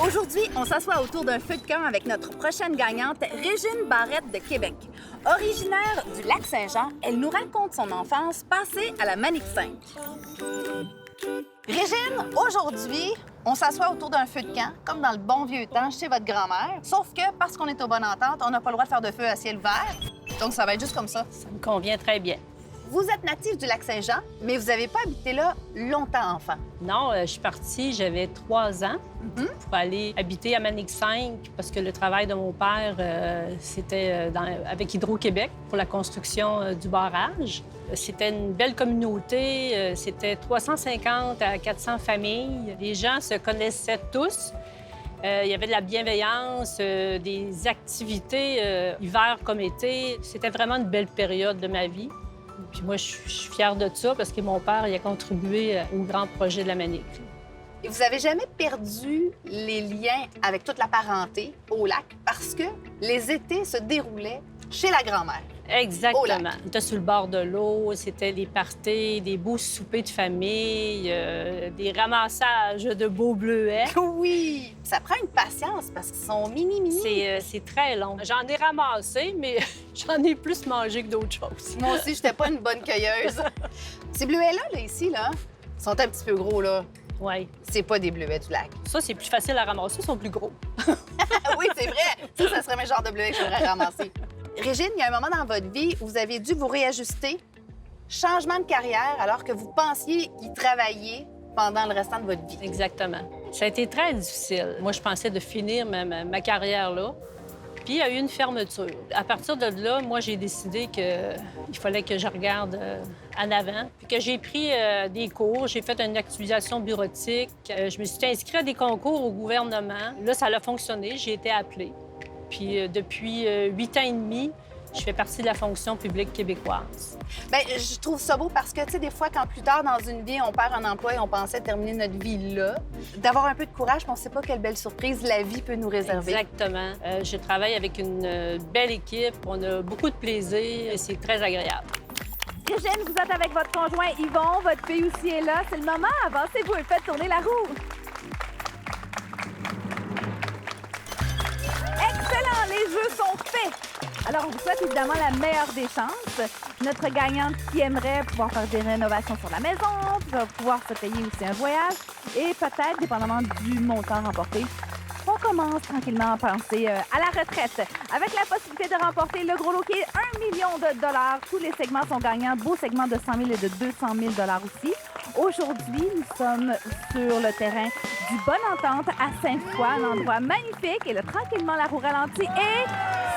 Aujourd'hui, on s'assoit autour d'un feu de camp avec notre prochaine gagnante, Régine Barrette de Québec. Originaire du Lac-Saint-Jean, elle nous raconte son enfance passée à la Manic 5. Régine, aujourd'hui, on s'assoit autour d'un feu de camp, comme dans le bon vieux temps chez votre grand-mère. Sauf que, parce qu'on est aux bonnes ententes, on n'a pas le droit de faire de feu à ciel ouvert. Donc, ça va être juste comme ça. Ça me convient très bien. Vous êtes natif du Lac-Saint-Jean, mais vous n'avez pas habité là longtemps enfant. Non, je suis partie, j'avais 3 ans pour aller habiter à Manic 5 parce que le travail de mon père, c'était avec Hydro-Québec pour la construction du barrage. C'était une belle communauté, c'était 350 à 400 familles. Les gens se connaissaient tous. Il y avait de la bienveillance, des activités hiver comme été. C'était vraiment une belle période de ma vie. Puis moi, je suis fière de ça parce que mon père, il a contribué au grand projet de la Manic. Et vous avez jamais perdu les liens avec toute la parenté au lac parce que les étés se déroulaient chez la grand-mère. Exactement. On était sur le bord de l'eau, c'était des parties, des beaux soupers de famille, des ramassages de beaux bleuets. Oui! Ça prend une patience parce qu'ils sont mini-mini. C'est très long. J'en ai ramassé, mais j'en ai plus mangé que d'autres choses. Moi aussi, j'étais pas une bonne cueilleuse. Ces bleuets-là, ici, sont un petit peu gros, là. Oui. C'est pas des bleuets du lac. Ça, c'est plus facile à ramasser, ils sont plus gros. Oui, c'est vrai. Ça serait mes genres de bleuets que j'aimerais ramasser. Régine, il y a un moment dans votre vie où vous avez dû vous réajuster. Changement de carrière alors que vous pensiez y travailler pendant le restant de votre vie. Exactement. Ça a été très difficile. Moi, je pensais de finir ma carrière là. Puis, il y a eu une fermeture. À partir de là, moi, j'ai décidé qu'il fallait que je regarde en avant. Puis que j'ai pris des cours, j'ai fait une actualisation bureautique. Je me suis inscrite à des concours au gouvernement. Là, ça a fonctionné, j'ai été appelée. Puis depuis 8 ans et demi, je fais partie de la fonction publique québécoise. Bien, je trouve ça beau parce que, tu sais, des fois, quand plus tard dans une vie, on perd un emploi et on pensait terminer notre vie là, d'avoir un peu de courage, on ne sait pas quelle belle surprise la vie peut nous réserver. Exactement. Je travaille avec une belle équipe, on a beaucoup de plaisir et c'est très agréable. Régine, vous êtes avec votre conjoint Yvon, votre fille aussi est là. C'est le moment, avancez-vous et faites tourner la roue. Excellent, les jeux sont faits. Alors, on vous souhaite évidemment la meilleure des chances. Notre gagnante qui aimerait pouvoir faire des rénovations sur la maison, pouvoir se payer aussi un voyage et peut-être, dépendamment du montant remporté, on commence tranquillement à penser à la retraite. Avec la possibilité de remporter le gros lot qui est 1 million de dollars. Tous les segments sont gagnants. Beau segment de 100 000 et de 200 000 dollars aussi. Aujourd'hui, nous sommes sur le terrain du Bonne Entente à Sainte-Foy, un endroit magnifique. Et là, tranquillement, la roue ralentit et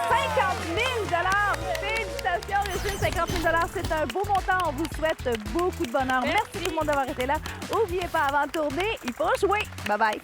50 000 dollars. Félicitations, Régine, 50 000 dollars, c'est un beau montant. On vous souhaite beaucoup de bonheur. Merci tout le monde d'avoir été là. N'oubliez pas, avant de tourner, il faut jouer. Bye-bye.